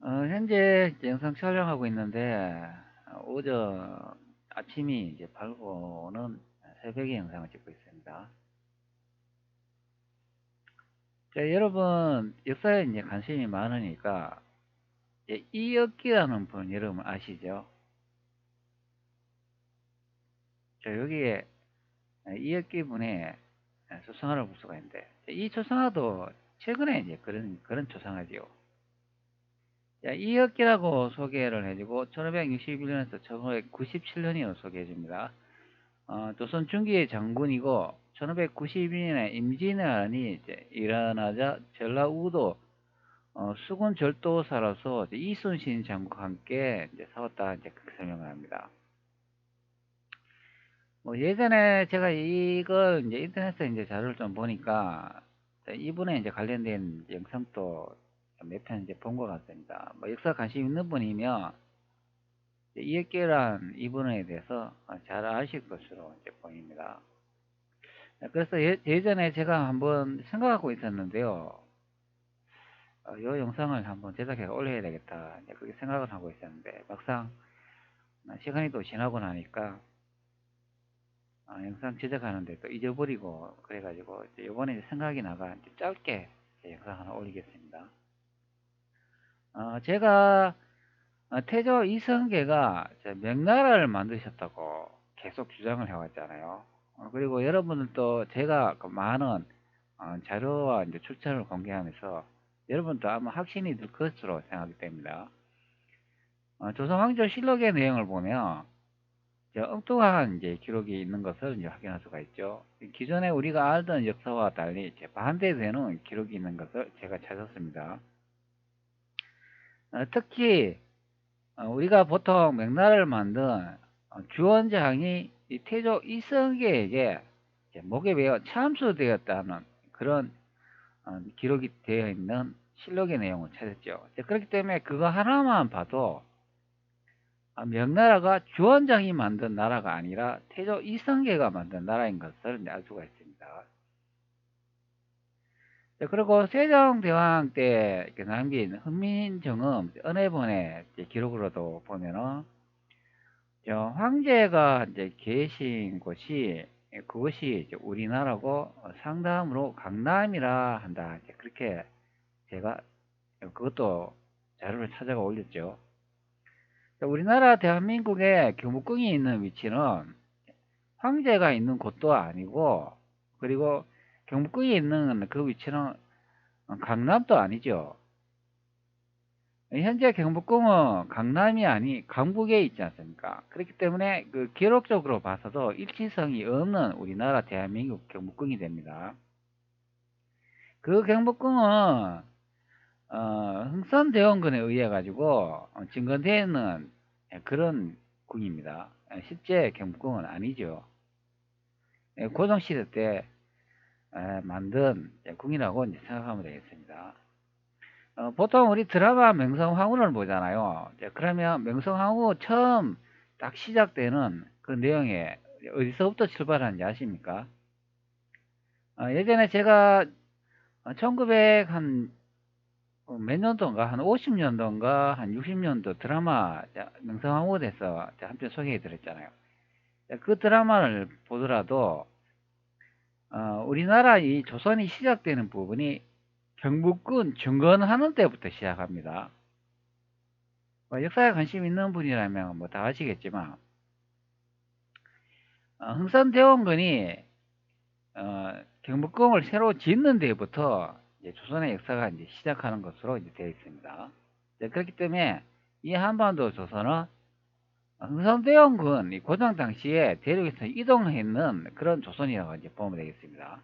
현재 이제 영상 촬영하고 있는데, 오전 아침이 이제 밝고는 새벽에 영상을 찍고 있습니다. 자, 여러분, 역사에 이제 관심이 많으니까, 이제 이억기라는 분 여러분 아시죠? 자, 여기에 이억기 분의 초상화를 볼 수가 있는데, 이 초상화도 최근에 이제 그런 초상화지요. 자, 이억기라고 소개를 해주고, 1561년에서 1597년이라고 소개해줍니다. 조선 중기의 장군이고 1592년에 임진왜란이 이제 일어나자 전라우도 수군 절도사로서 이순신 장군과 함께 이제 싸웠다 이제 그렇게 설명을 합니다. 뭐 예전에 제가 이걸 이제 인터넷에 이제 자료를 좀 보니까 이분에 이제 관련된 영상도 몇 편 이제 본 것 같습니다. 뭐 역사 관심 있는 분이면 이익계란 이분에 대해서 잘 아실 것으로 이제 보입니다. 그래서 예전에 제가 한번 생각하고 있었는데요. 이 영상을 한번 제작해서 올려야 되겠다. 이제 그렇게 생각을 하고 있었는데, 막상 시간이 또 지나고 나니까 영상 제작하는데 또 잊어버리고 그래가지고 이번에 생각이 나가 이제 짧게 영상 하나 올리겠습니다. 제가 태조 이성계가 명나라를 만드셨다고 계속 주장을 해왔잖아요. 그리고 여러분들도 제가 그 많은 자료와 이제 출처를 공개하면서 여러분도 아마 확신이 들 것으로 생각이 됩니다. 조선왕조실록의 내용을 보면 엉뚱한 이제 기록이 있는 것을 이제 확인할 수가 있죠. 기존에 우리가 알던 역사와 달리 반대되는 기록이 있는 것을 제가 찾았습니다. 특히 우리가 보통 명나라를 만든 주원장이 이 태조 이성계에게 목에 베어 참수되었다는 그런 기록이 되어 있는 실록의 내용을 찾았죠. 그렇기 때문에 그거 하나만 봐도 명나라가 주원장이 만든 나라가 아니라 태조 이성계가 만든 나라인 것을 알 수가 있습니다. 그리고 세종대왕 때 남긴 훈민정음 은혜본의 기록으로도 보면은 황제가 이제 계신 곳이 그것이 이제 우리나라고 상담으로 강남이라 한다. 그렇게 제가 그것도 자료를 찾아가 올렸죠. 우리나라 대한민국의 경복궁이 있는 위치는 황제가 있는 곳도 아니고, 그리고 경복궁이 있는 그 위치는 강남도 아니죠. 현재 경복궁은 강남이 아니 강북에 있지 않습니까? 그렇기 때문에 그 기록적으로 봐서도 일치성이 없는 우리나라 대한민국 경복궁이 됩니다. 그 경복궁은 흥선대원군에 의해 가지고 증건되어 있는 그런 궁입니다. 실제 경복궁은 아니죠. 고종시대 때 만든 궁이라고 이제 생각하면 되겠습니다. 보통 우리 드라마 명성황후를 보잖아요. 그러면 명성황후 처음 딱 시작되는 그 내용에 어디서부터 출발하는지 아십니까? 예전에 제가 1900 한 몇 년도인가 한 50년도인가 한 60년도 드라마 명성황후에 대해서 한편 소개해 드렸잖아요. 그 드라마를 보더라도 우리나라 이 조선이 시작되는 부분이 경복궁 증건하는 때부터 시작합니다. 역사에 관심 있는 분이라면 뭐 다 아시겠지만 흥선대원군이 경복궁을 새로 짓는 데부터 이제 조선의 역사가 이제 시작하는 것으로 이제 되어 있습니다. 그렇기 때문에 이 한반도 조선은 흥선대원군 이 고종 당시에 대륙에서 이동했는 그런 조선이라고 이제 보면 되겠습니다.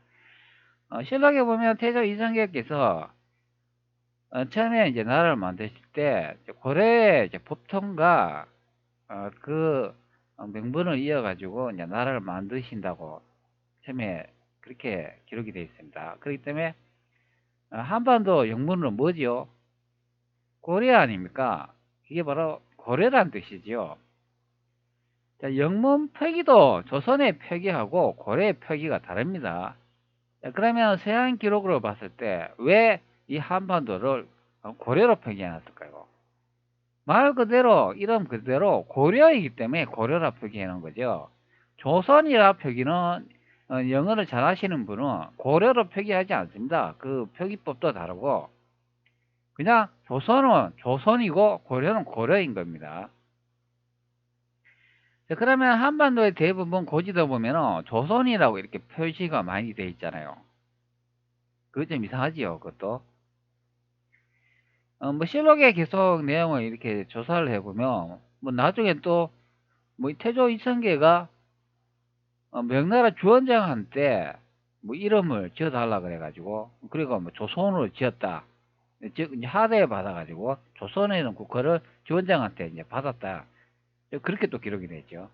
신라에 보면 태조 이성계께서 처음에 이제 나라를 만드실 때 고려의 이제 법통과 그 명분을 이어가지고 이제 나라를 만드신다고 처음에 그렇게 기록이 되어 있습니다. 그렇기 때문에 한반도 영문은 뭐지요? 고려 아닙니까? 이게 바로 고려란 뜻이지요. 자, 영문 표기도 조선의 표기하고 고려의 표기가 다릅니다. 자, 그러면 서양 기록으로 봤을 때 왜 이 한반도를 고려로 표기해놨을까요? 말 그대로 이름 그대로 고려이기 때문에 고려라 표기해 놓은 거죠. 조선이라 표기는 영어를 잘 하시는 분은 고려로 표기하지 않습니다. 그 표기법도 다르고 그냥 조선은 조선이고 고려는 고려인 겁니다. 자, 그러면 한반도의 대부분 고지도 보면 조선이라고 이렇게 표시가 많이 돼 있잖아요. 그거 좀 이상하지요, 그것도. 뭐 실록에 계속 내용을 이렇게 조사를 해보면 뭐 나중에 또 뭐 태조 이성계가 명나라 주원장한테 뭐 이름을 지어달라 그래가지고 그리고 뭐 조선으로 지었다. 즉 이제 하대에 받아가지고 조선에 있는 국호를 주원장한테 이제 받았다. 그렇게 또 기록이 되죠.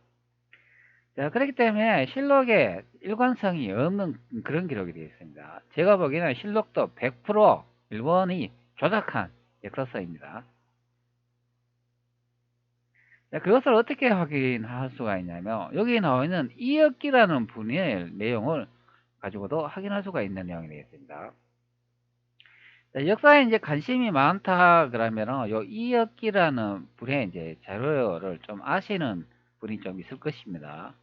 자, 그렇기 때문에 실록에 일관성이 없는 그런 기록이 되어 있습니다. 제가 보기에는 실록도 100% 일본이 조작한 역사서입니다. 자, 그것을 어떻게 확인할 수가 있냐면 여기 나와 있는 이역기라는 분의 내용을 가지고도 확인할 수가 있는 내용이 되겠습니다. 자, 역사에 이제 관심이 많다 그러면은 요 이역기라는 분의 이제 자료를 좀 아시는 분이 좀 있을 것입니다.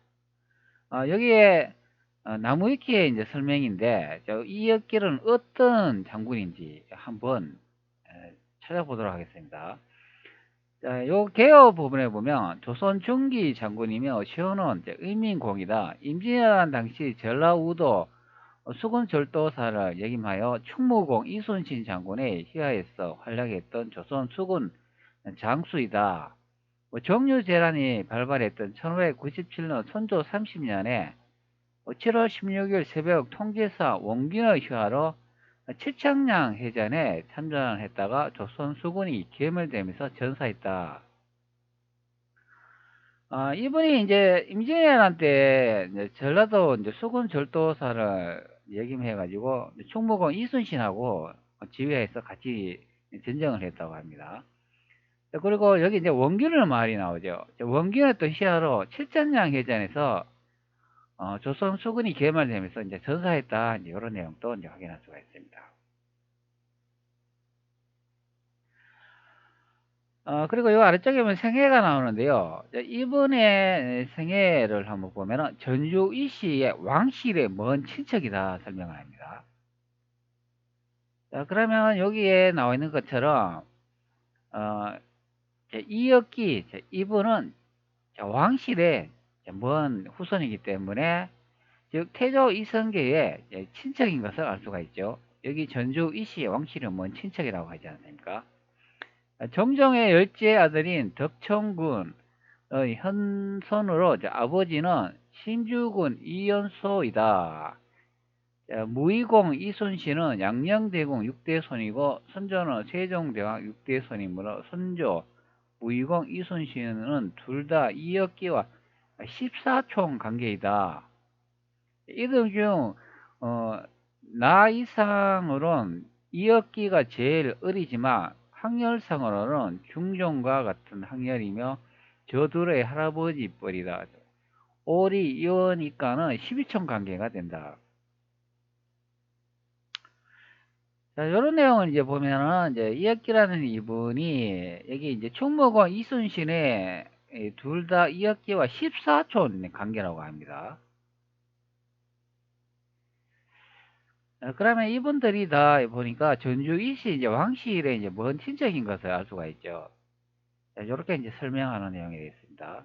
여기에 나무위키의 이제 설명인데 저 이역기는 어떤 장군인지 한번 찾아보도록 하겠습니다. 자, 요 개요 부분에 보면 조선 중기 장군이며 시호는 이제 의민공이다. 임진왜란 당시 전라우도 수군절도사를 역임하여 충무공 이순신 장군의 휘하에서 활약했던 조선 수군 장수이다. 정유재란이 발발했던 1597년 선조 30년에 7월 16일 새벽 통제사 원균의 휘하로 칠창량 해전에 참전했다가 조선 수군이 괴멸되면서 전사했다. 이분이 이제 임진왜란 때 이제 전라도 이제 수군 절도사를 역임해가지고 충무공 이순신하고 지휘해서 같이 전쟁을 했다고 합니다. 그리고 여기 이제 원균의 말이 나오죠. 원균의 또 시하로 칠천량 해전에서 조선 수군이 개말되면서 이제 전사했다. 이제 이런 내용도 이제 확인할 수가 있습니다. 그리고 요 아래쪽에 보면 생애가 나오는데요. 이분의 생애를 한번 보면은 전주 이씨의 왕실의 먼 친척이다 설명을 합니다. 자, 그러면 여기에 나와 있는 것처럼, 이역기, 이분은 왕실의 먼 후손이기 때문에 즉 태조 이성계의 친척인 것을 알 수가 있죠. 여기 전주 이씨의 왕실의 먼 친척이라고 하지 않습니까? 정정의 열째 아들인 덕천군의 현손으로 아버지는 신주군 이연소이다. 무의공 이순신은 양녕대공 6대손이고 선조는 세종대왕 6대손이므로 선조 무의공 이순신은 둘 다 이역기와 14총 관계이다. 이들 중 나이상으로는 이역기가 제일 어리지만 학렬상으로는 중종과 같은 학렬이며 저 둘의 할아버지 뻘이다. 오리 이어니까는 12총 관계가 된다. 자, 요런 내용을 이제 보면은 이제 이역기라는 이분이 여기 이제 충무공 이순신의 둘 다 이역기와 14촌 관계라고 합니다. 그러면 이분들이 다 보니까 전주 이씨 이제 왕실의 이제 먼 친척인 것을 알 수가 있죠. 이렇게 이제 설명하는 내용이 되겠습니다.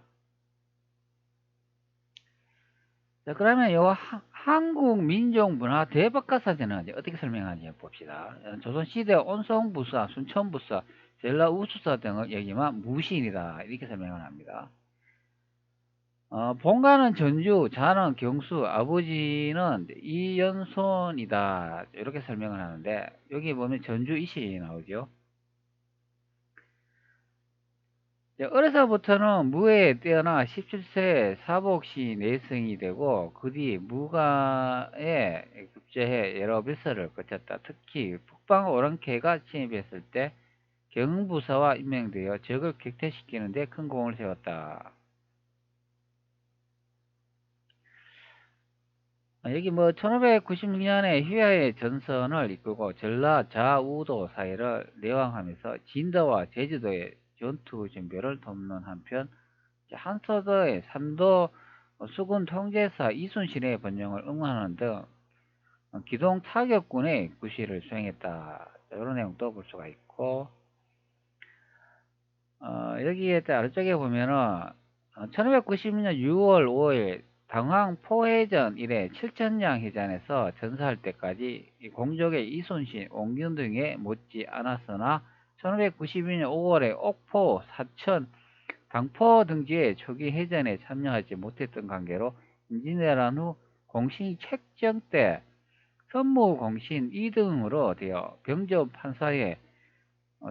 자, 그러면 요 한국 민족 문화 대백과사전은 이제 어떻게 설명하는지 봅시다. 조선시대 온송부사, 순천부사, 전라우수사 등을 여기만 무신이다. 이렇게 설명을 합니다. 본가는 전주, 자는 경수, 아버지는 이연손이다. 이렇게 설명을 하는데, 여기 보면 전주 이시 나오죠. 어려서부터는 무에 뛰어나 17세 사복시 내성이 되고, 그 뒤 무가에 급제해 여러 빌서를 거쳤다. 특히 북방 오랑캐가 침입했을 때 경부사와 임명되어 적을 격퇴시키는 데 큰 공을 세웠다. 여기 뭐 1596년에 휘하의 전선을 이끌고 전라 좌우도 사이를 내왕하면서 진도와 제주도에 전투 징배를 돕는 한편 한서더의 삼도 수군 통제사 이순신의 번영을 응원하는 등 기동 타격군의 구실을 수행했다. 이런 내용도 볼 수가 있고, 여기에 아래쪽에 보면은 1590년 6월 5일 당황 포해전 이래 칠천량 해전에서 전사할 때까지 이 공적의 이순신, 원균 등에 못지 않았으나 1592년 5월에 옥포, 사천, 당포 등지의 초기 해전에 참여하지 못했던 관계로 임진왜란 후 공신이 책정 때 선무 공신 2등으로 되어 병조 판사에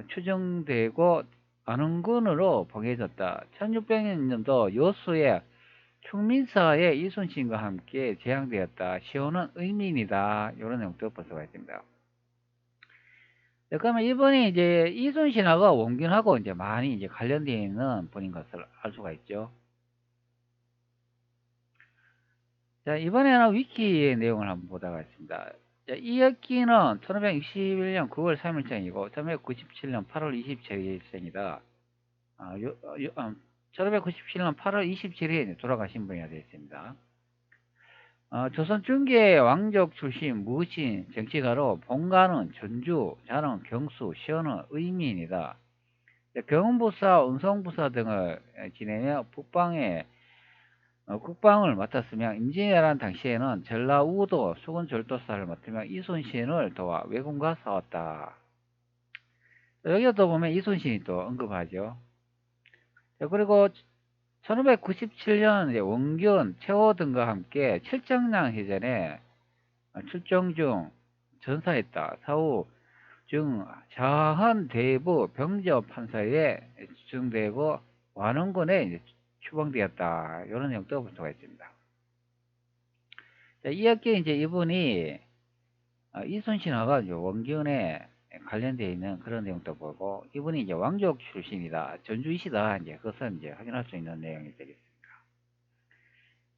추정되고 안흥군으로 봉해졌다. 1600년도 여수의 충민사에 이순신과 함께 제향되었다. 시호는 의민이다. 이런 내용도 볼 수가 있습니다. 그러면 이분이 이제 이순신하고 원균하고 이제 많이 이제 관련되어 있는 분인 것을 알 수가 있죠. 자, 이번에는 위키의 내용을 한번 보도록 하겠습니다. 자, 이 역기는 1561년 9월 3일생이고 1997년 8월 27일생이다. 1597년 8월 27일에 돌아가신 분이 되어 있습니다. 조선 중계 왕족 출신 무신 정치가로 본가는 전주, 자는 경수, 시어는 의민이다. 경운부사, 운송부사 등을 지내며 국방을 맡았으며 임진왜란 당시에는 전라우도 수군절도사를 맡으며 이순신을 도와 왜군과 싸웠다. 여기도 보면 이순신이 또 언급하죠. 그리고 1597년 원균, 최호 등과 함께 칠정량 해전에 출정 중 전사했다. 사후 중 자한 대부 병저 판사에 지정되고 완원군에 추방되었다. 이런 내용도 볼 수가 있습니다. 자, 이 학기에 이제 이분이 이순신하고 원균에 관련되어 있는 그런 내용도 보고, 이분이 이제 왕족 출신이다, 전주이시다, 이제 그것은 이제 확인할 수 있는 내용이 되겠습니다.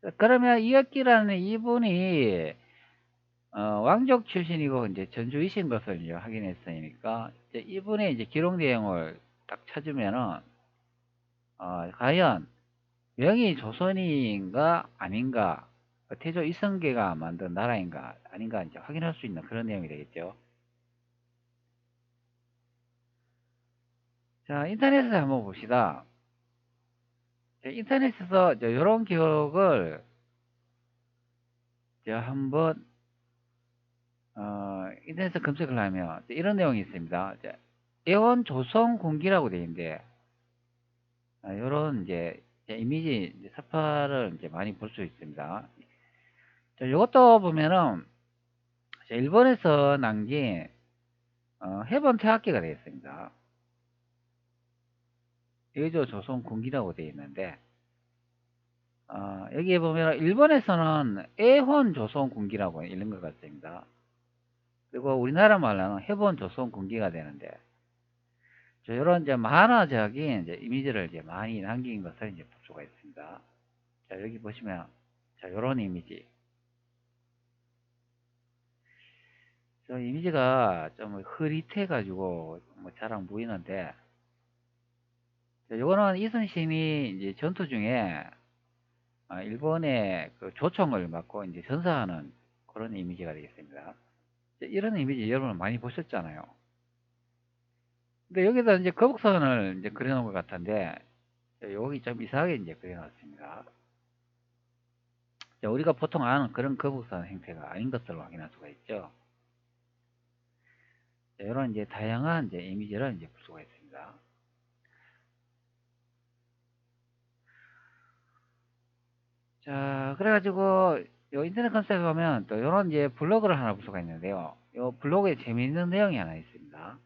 자, 그러면 이학기라는 이분이 왕족 출신이고 이제 전주이신 것을 이제 확인했으니까, 이제 이분의 이제 기록 내용을 딱 찾으면은 과연 명의 조선인가 아닌가, 태조 이성계가 만든 나라인가 아닌가 이제 확인할 수 있는 그런 내용이 되겠죠. 자, 인터넷에서 한번 봅시다. 자, 인터넷에서 이런 기록을 한번 인터넷에서 검색을 하면 이런 내용이 있습니다. 애원 조선군기라고 되어 있는데, 이런 이제 이미지 사파를 이제 많이 볼 수 있습니다. 자, 이것도 보면은 일본에서 남긴 해본 태학기가 되어 있습니다. 여기도 조선군기라고 되어 있는데, 여기에 보면 일본에서는 애혼 조선군기라고 있는 것 같습니다. 그리고 우리나라 말로는 해본 조선군기가 되는데, 이런 이제 만화적인 이제 이미지를 이제 많이 남긴 것을 이제 볼 수가 있습니다. 자, 여기 보시면 이런 이미지. 저 이미지가 좀 흐릿해가지고 뭐 잘 안 보이는데, 이거는 이순신이 이제 전투 중에 일본의 그 조총을 맞고 이제 전사하는 그런 이미지가 되겠습니다. 이런 이미지 여러분 많이 보셨잖아요. 근데 여기다 이제 거북선을 이제 그려놓은 것 같은데, 여기 좀 이상하게 이제 그려놨습니다. 우리가 보통 아는 그런 거북선 형태가 아닌 것을 확인할 수가 있죠. 이런 이제 다양한 이제 이미지를 이제 볼 수가 있습니다. 자, 그래가지고 요 인터넷 검색에 가면 또 이런 이제 블로그를 하나 볼 수가 있는데요. 이 블로그에 재미있는 내용이 하나 있습니다.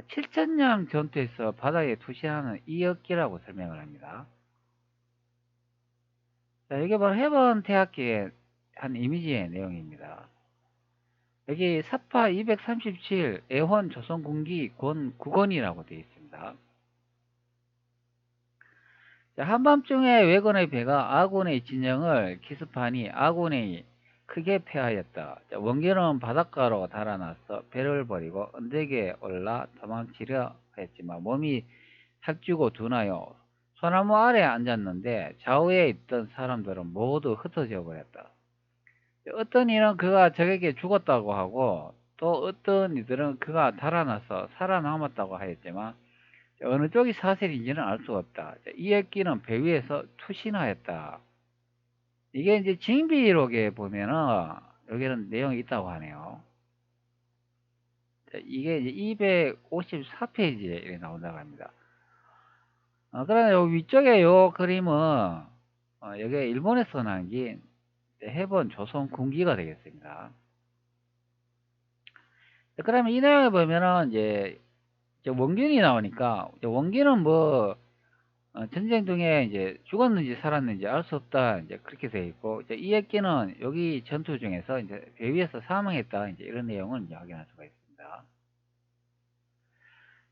칠천량 전투에서 바다에 투신하는 이역기라고 설명을 합니다. 자, 이게 바로 해번 태학기의 한 이미지의 내용입니다. 여기 사파 237 애원 조선군기 권 9권이라고 되어 있습니다. 자, 한밤중에 왜군의 배가 아군의 진영을 기습하니 아군이 크게 패하였다. 자, 원균은 바닷가로 달아나서 배를 버리고 언덕에 올라 도망치려 했지만 몸이 살찌고 두나요. 소나무 아래에 앉았는데 좌우에 있던 사람들은 모두 흩어져 버렸다. 어떤 이는 그가 적에게 죽었다고 하고 또 어떤 이들은 그가 달아나서 살아남았다고 하였지만 어느 쪽이 사실인지는 알 수 없다. 이 액기는 배 위에서 투신하였다. 이게 이제 징비록에 보면은 여기는 내용이 있다고 하네요. 이게 이제 254페이지에 이렇게 나온다고 합니다. 그러나 요 위쪽에 요 그림은 여기 일본에서 남긴 해본 조선 군기가 되겠습니다. 그러면 이 내용에 보면은 이제 원균이 나오니까 원균은 뭐 전쟁 중에 이제 죽었는지 살았는지 알 수 없다 이제 그렇게 되어 있고 이제 이 액기는 여기 전투 중에서 이제 배 위에서 사망했다 이제 이런 내용을 이제 확인할 수가 있습니다.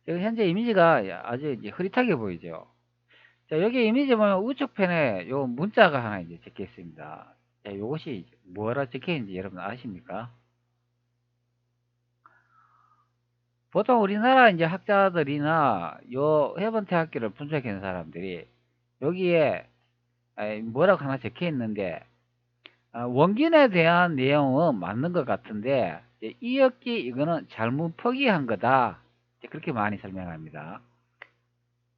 지금 현재 이미지가 아주 이제 흐릿하게 보이죠. 자, 여기 이미지 보면 우측편에 요 문자가 하나 이제 적혀 있습니다. 자, 요것이 뭐라 적혀 있는지 여러분 아십니까? 보통 우리나라 이제 학자들이나 요 해본대학교를 분석한 사람들이 여기에 뭐라고 하나 적혀 있는데 원균에 대한 내용은 맞는 것 같은데 이 역기 이거는 잘못 포기한 거다 그렇게 많이 설명합니다.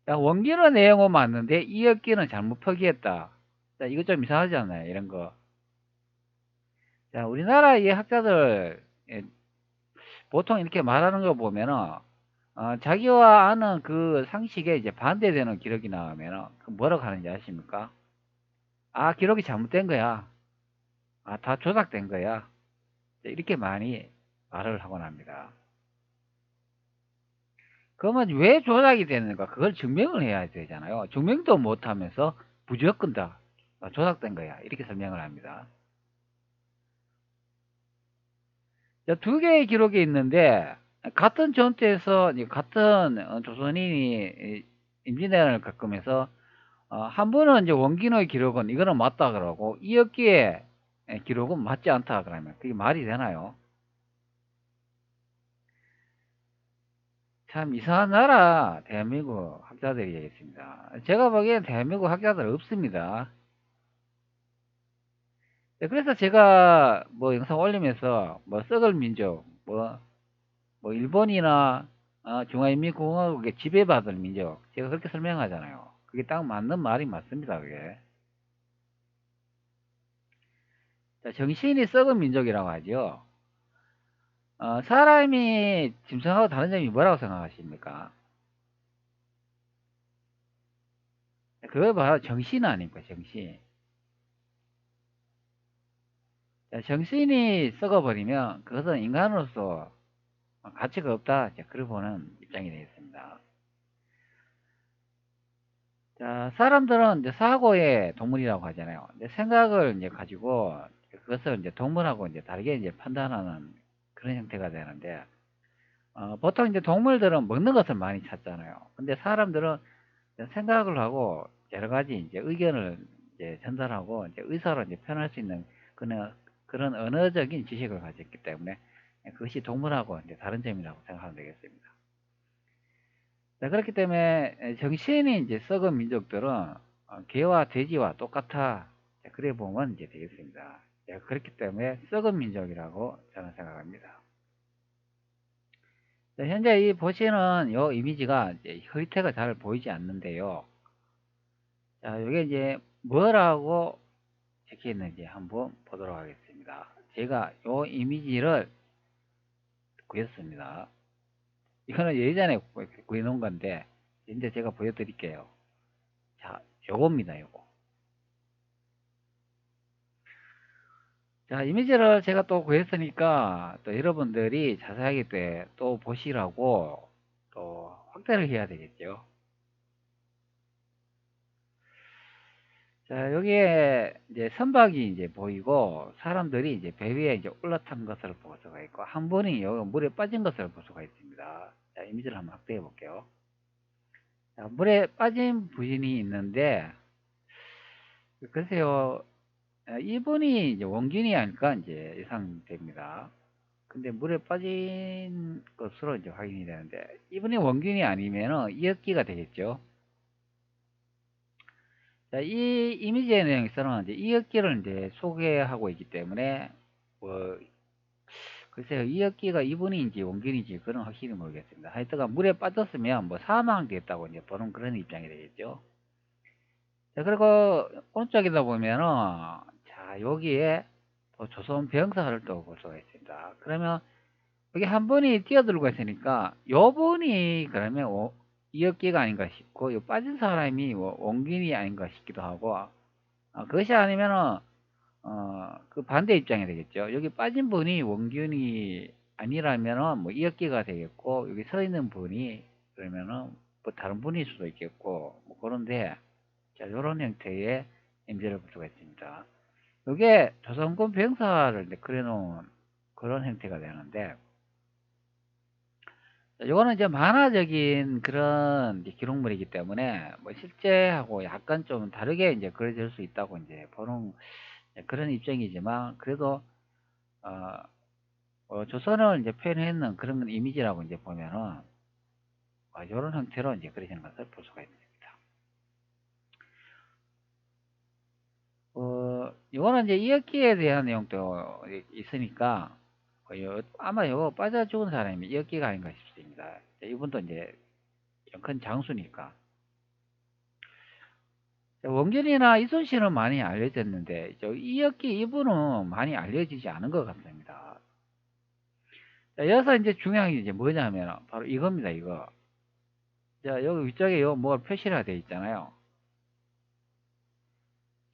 자, 원균의 내용은 맞는데 이 역기는 잘못 포기했다. 자, 이거 좀 이상하지 않나요? 이런 거. 자, 우리나라 이 학자들 보통 이렇게 말하는 거 보면은 자기와 아는 그 상식에 이제 반대되는 기록이 나오면은 그 뭐라고 하는지 아십니까? 아, 기록이 잘못된 거야. 아, 다 조작된 거야. 이렇게 많이 말을 하곤 합니다. 그러면 왜 조작이 되는가? 그걸 증명을 해야 되잖아요. 증명도 못하면서 무조건 다 조작된 거야. 이렇게 설명을 합니다. 두 개의 기록이 있는데 같은 전투에서 같은 조선인이 임진왜란을 겪으면서 한 번은 이제 원균의 기록은 이거는 맞다 그러고 이역기의 기록은 맞지 않다 그러면 그게 말이 되나요? 참 이상한 나라 대한민국 학자들이 되겠습니다. 제가 보기엔 대한민국 학자들 없습니다. 네, 그래서 제가 뭐 영상 올리면서 뭐 썩을 민족 뭐 일본이나 중화인민공화국에 지배받을 민족 제가 그렇게 설명하잖아요. 그게 딱 맞는 말이 맞습니다. 그게 자, 정신이 썩은 민족이라고 하죠. 사람이 짐승하고 다른 점이 뭐라고 생각하십니까? 그걸 바로 정신 아닙니까? 정신. 자, 정신이 썩어버리면 그것은 인간으로서 가치가 없다. 자, 그렇게 보는 입장이 되겠습니다. 자, 사람들은 이제 사고의 동물이라고 하잖아요. 이제 생각을 이제 가지고 그것을 이제 동물하고 이제 다르게 이제 판단하는 그런 형태가 되는데, 보통 이제 동물들은 먹는 것을 많이 찾잖아요. 근데 사람들은 생각을 하고 여러 가지 이제 의견을 이제 전달하고 이제 의사로 이제 표현할 수 있는 그런 언어적인 지식을 가졌기 때문에 그것이 동물하고 이제 다른 점이라고 생각하면 되겠습니다. 자, 그렇기 때문에 정신이 이제 썩은 민족들은 개와 돼지와 똑같아. 자, 그래 보면 이제 되겠습니다. 자, 그렇기 때문에 썩은 민족이라고 저는 생각합니다. 자, 현재 이 보시는 요 이미지가 이제 흐릿해가 잘 보이지 않는데요. 자, 이게 이제 뭐라고 적혀 있는지 한번 보도록 하겠습니다. 제가 요 이미지를 구했습니다. 이거는 예전에 구해놓은 건데 이제 제가 보여드릴게요. 자, 요겁니다. 요거. 자, 이미지를 제가 또 구했으니까 또 여러분들이 자세하게 또 보시라고 또 확대를 해야 되겠죠. 자, 여기에 이제 선박이 이제 보이고 사람들이 이제 배 위에 이제 올라탄 것을 볼 수가 있고 한 분이 여기 물에 빠진 것을 볼 수가 있습니다. 자, 이미지를 한번 확대해 볼게요. 자, 물에 빠진 부인이 있는데 글쎄요, 이분이 이제 원균이 아닐까 이제 예상됩니다. 근데 물에 빠진 것으로 이제 확인이 되는데, 이분이 원균이 아니면은 이역기가 되겠죠. 자, 이 이미지의 내용에서는 이제 이역기를 이제 소개하고 있기 때문에, 뭐, 글쎄요, 이역기가 이분인지 원균인지 그건 확실히 모르겠습니다. 하여튼간 물에 빠졌으면 뭐 사망됐다고 이제 보는 그런 입장이 되겠죠. 자, 그리고 오른쪽에다 보면은, 자, 여기에 또 조선 병사를 또 볼 수가 있습니다. 그러면 여기 한 분이 뛰어들고 있으니까 요 분이 그러면 이역기가 아닌가 싶고, 요 빠진 사람이 원균이 아닌가 싶기도 하고, 그것이 아니면은 그 반대 입장이 되겠죠. 여기 빠진 분이 원균이 아니라면은 뭐 이역기가 되겠고, 여기 서 있는 분이 그러면은 뭐 다른 분일 수도 있겠고, 뭐 그런데, 자, 요런 형태의 임재를 볼 수가 있습니다. 이게 조선군 병사를 이제 그려놓은 그런 형태가 되는데, 요거는 이제 만화적인 그런 이제 기록물이기 때문에 뭐 실제하고 약간 좀 다르게 이제 그려질 수 있다고 이제 보는 그런 입장이지만, 그래도 조선을 이제 표현했는 그런 이미지라고 이제 보면은 요런 형태로 이제 그려지는 것을 볼 수가 있습니다. 요거는 이제 이역기에 대한 내용도 있으니까, 아마 요거 빠져 죽은 사람이 이역기가 아닌가 싶습니다. 이분도 이제 큰 장수니까. 원균이나 이순신은 많이 알려졌는데, 이역기 이분은 많이 알려지지 않은 것 같습니다. 자, 여기서 이제 중요한 게 이제 뭐냐면, 바로 이겁니다, 이거. 자, 여기 위쪽에 요 뭐 표시가 되어 있잖아요.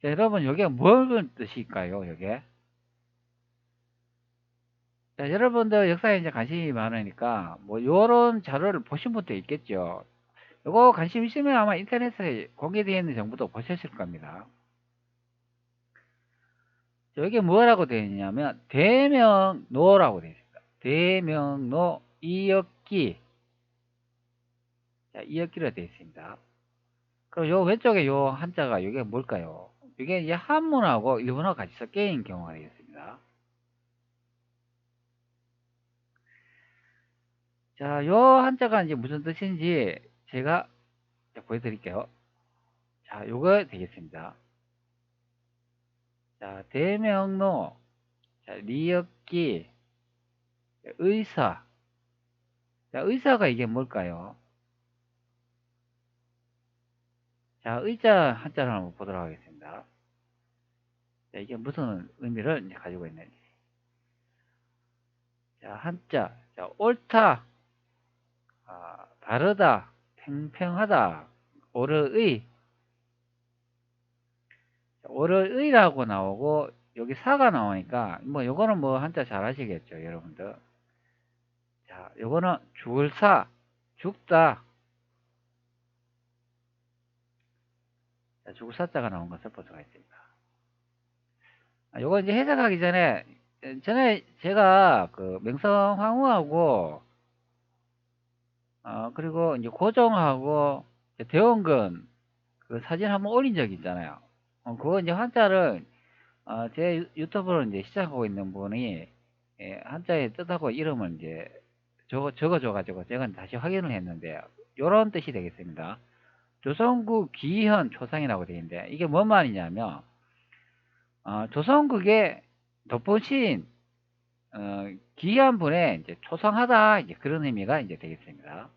자, 여러분, 요게 뭘 뜻일까요, 요게? 자, 여러분들 역사에 이제 관심이 많으니까, 뭐, 요런 자료를 보신 분도 있겠죠. 요거 관심 있으면 아마 인터넷에 공개되어 있는 정보도 보셨을 겁니다. 자, 여기 뭐라고 되어 있냐면, 대명노라고 되어 있습니다. 대명노 이역기. 자, 이역기로 되어 있습니다. 그럼 요 왼쪽에 요 한자가 이게 뭘까요? 이게 이제 한문하고 일본어가 같이 섞여 있는 경우가 되겠습니다. 자, 요 한자가 이제 무슨 뜻인지 제가 보여드릴게요. 자, 요거 되겠습니다. 자, 대명로, 자, 리역기, 의사. 자, 의사가 이게 뭘까요? 자, 의자 한자를 한번 보도록 하겠습니다. 자, 이게 무슨 의미를 이제 가지고 있는지. 자, 한자. 자, 옳다, 바르다, 평평하다, 옳의. 월의라고 나오고 여기 사가 나오니까 뭐 요거는 뭐 한자 잘 아시겠죠, 여러분들. 자, 요거는 죽을 사, 죽다. 자, 죽을 사자가 나온 것을 볼 수가 있습니다. 요거 이제 해석하기 전에 제가 그 명성황후하고 그리고 이제 고종하고 대원근 그 사진 한번 올린 적이 있잖아요. 그거 이제 한자를 제 유튜브를 이제 시작하고 있는 분이 한자의 뜻하고 이름을 이제 적어줘가지고 제가 다시 확인을 했는데, 요런 뜻이 되겠습니다. 조선국 기현 초상이라고 되어 있는데, 이게 뭔 말이냐면, 조선국의 돋보신 시인, 기현 분의 이제 초상하다, 이제 그런 의미가 이제 되겠습니다.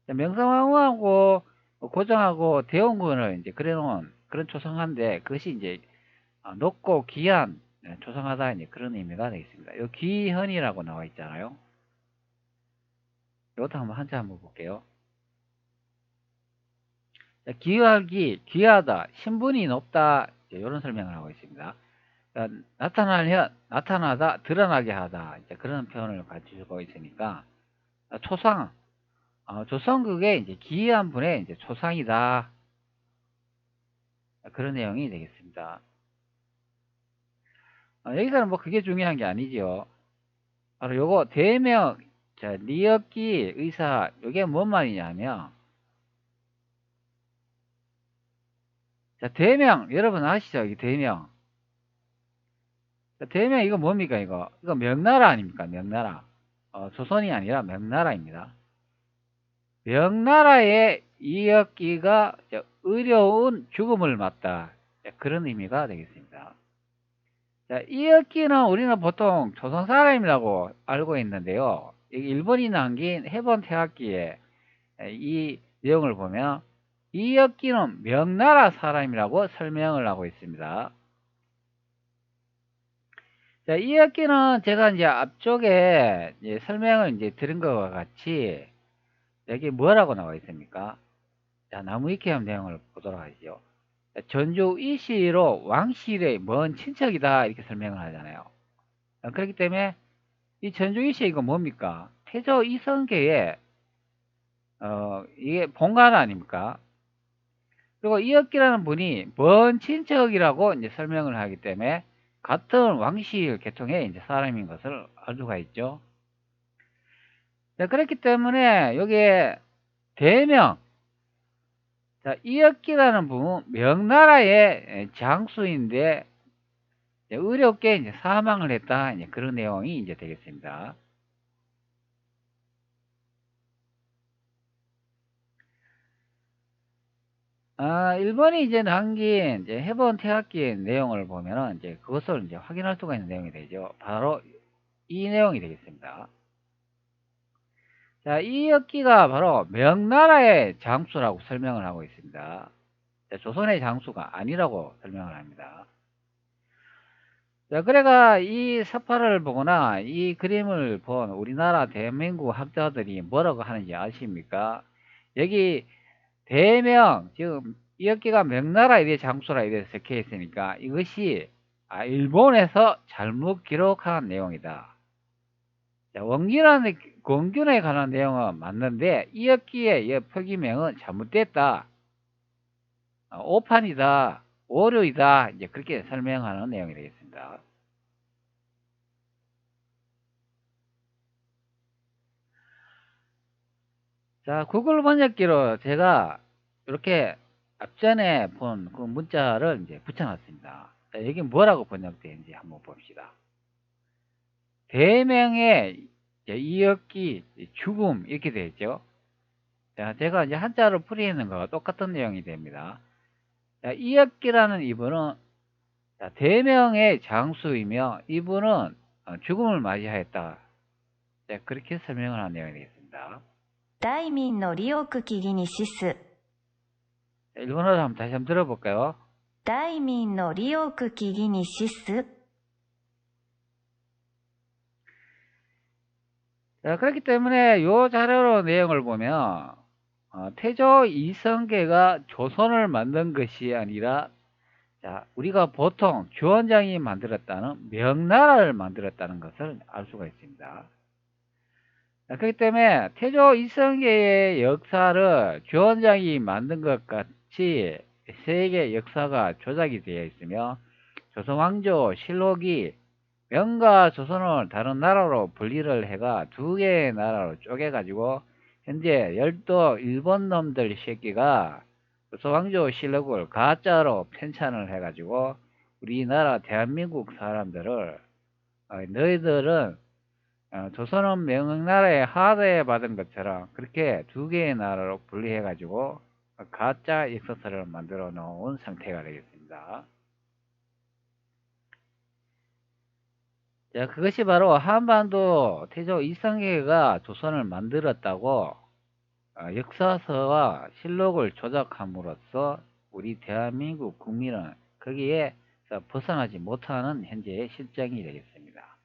명성황후하고 고종하고 대원군을 이제 그려놓은 그런 초상한데, 그것이 이제 높고 귀한, 초상하다, 이제 그런 의미가 되겠습니다. 요 기현이라고 나와 있잖아요. 이것도 한번 한자 한번 볼게요. 귀하기, 귀하다, 신분이 높다, 이런 설명을 하고 있습니다. 그러니까 나타나다, 드러나게 하다, 이제 그런 표현을 가지고 있으니까, 초상, 조선국의 이제 기이한 분의 이제 초상이다, 그런 내용이 되겠습니다. 여기서는 뭐 그게 중요한 게 아니죠. 바로 요거 대명, 자, 리역기 의사, 요게 뭔 말이냐면, 자, 대명, 여러분 아시죠? 이 대명. 대명 이거 뭡니까, 이거? 이거 명나라 아닙니까? 명나라. 조선이 아니라 명나라입니다. 명나라의 이역기가 의로운 죽음을 맞다. 그런 의미가 되겠습니다. 자, 이역기는 우리는 보통 조선 사람이라고 알고 있는데요. 일본이 남긴 해본 태학기에 이 내용을 보면 이역기는 명나라 사람이라고 설명을 하고 있습니다. 자, 이역기는 제가 이제 앞쪽에 이제 설명을 이제 들은 것과 같이 여기 뭐라고 나와 있습니까? 자, 나무위키함 내용을 보도록 하시죠. 전주 이시로 왕실의 먼 친척이다 이렇게 설명을 하잖아요. 그렇기 때문에 이 전주 이시 이거 뭡니까? 태조 이성계의 이게 본관 아닙니까? 그리고 이역기라는 분이 먼 친척이라고 이제 설명을 하기 때문에 같은 왕실 계통의 이제 사람인 것을 알 수가 있죠. 자, 그렇기 때문에 여기에 대명, 자, 이역기라는 분은 명나라의 장수인데 어렵게 이제 사망을 했다. 이제 그런 내용이 이제 되겠습니다. 일본이 이제 남긴 이제 해본 태학기의 내용을 보면은 이제 그것을 이제 확인할 수가 있는 내용이 되죠. 바로 이 내용이 되겠습니다. 자, 이 역기가 바로 명나라의 장수라고 설명을 하고 있습니다. 자, 조선의 장수가 아니라고 설명을 합니다. 자, 그래가 이 사파를 보거나 이 그림을 본 우리나라 대한민국 학자들이 뭐라고 하는지 아십니까? 여기 대명, 지금 이 역기가 명나라 이래 장수라 이래 적혀 있으니까 이것이 일본에서 잘못 기록한 내용이다. 자, 원균에 관한 내용은 맞는데 이 역기의 표기명은 잘못됐다. 오판이다. 오류이다. 이제 그렇게 설명하는 내용이 되겠습니다. 자, 구글 번역기로 제가 이렇게 앞전에 본 그 문자를 이제 붙여놨습니다. 자, 여기 뭐라고 번역되는지 한번 봅시다. 대명의 이역기, 죽음 이렇게 되어 있죠. 자, 제가 이제 한자로 풀이하는 거와 똑같은 내용이 됩니다. 자, 이역기라는 이분은 대명의 장수이며 이분은 죽음을 맞이하였다. 자, 그렇게 설명을 한 내용이 되겠습니다. 大民の利奥記義に死す 일본어로 한번 다시 한번 들어볼까요? 大民の利奥記義に死す 자, 그렇기 때문에 이 자료로 내용을 보면 태조 이성계가 조선을 만든 것이 아니라 자, 우리가 보통 주원장이 만들었다는 명나라를 만들었다는 것을 알 수가 있습니다. 자, 그렇기 때문에 태조 이성계의 역사를 주원장이 만든 것 같이 세계 역사가 조작이 되어 있으며 조선왕조 실록이 명과 조선을 다른 나라로 분리를 해가 두 개의 나라로 쪼개가지고 현재 열도 일본 놈들 새끼가 조선왕조 실록을 가짜로 편찬을 해가지고 우리나라 대한민국 사람들을 너희들은 조선은 명나라의 하대에 받은 것처럼 그렇게 두 개의 나라로 분리해가지고 가짜 역사서를 만들어 놓은 상태가 되겠습니다. 자, 그것이 바로 한반도 태조 이성계가 조선을 만들었다고 역사서와 실록을 조작함으로써 우리 대한민국 국민은 거기에서 벗어나지 못하는 현재의 실정이 되겠습니다.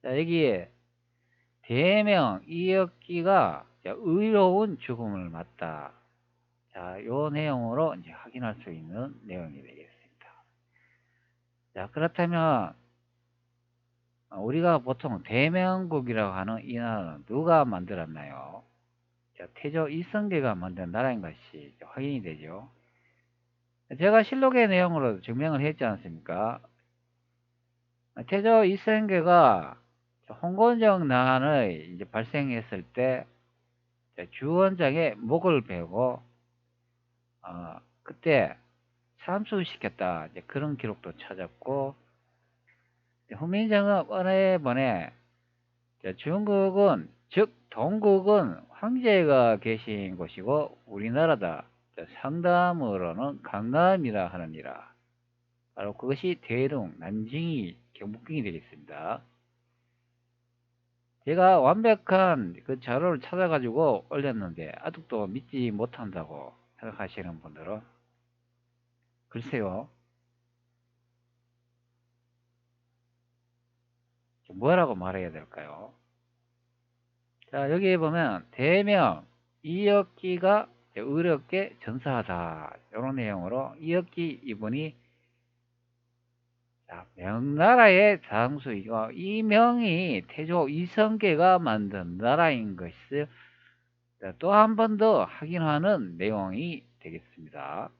자, 여기에 대명 이역기가 의로운 죽음을 맞다. 자, 요 내용으로 이제 확인할 수 있는 내용이 되겠습니다. 자, 그렇다면 우리가 보통 대명국이라고 하는 이 나라는 누가 만들었나요? 자, 태조 이성계가 만든 나라인 것이 확인이 되죠. 제가 실록의 내용으로 증명을 했지 않습니까? 태조 이성계가 홍건정 난이 이제 발생했을 때 주원장의 목을 베고 그때 참수시켰다. 이제 그런 기록도 찾았고, 후민정음 어느 번에 중국은 즉 동국은 황제가 계신 곳이고 우리나라다. 상담으로는 강남이라 하느니라. 바로 그것이 대릉 난징이 경복궁이 되겠습니다. 제가 완벽한 그 자료를 찾아가지고 올렸는데 아직도 믿지 못한다고 생각하시는 분들은 글쎄요, 뭐라고 말해야 될까요? 자, 여기 보면 대명 이역기가 의롭게 전사하다 이런 내용으로 이역기 이분이 명나라의 장수이고 이 명이 태조 이성계가 만든 나라인 것을 또 한 번 더 확인하는 내용이 되겠습니다.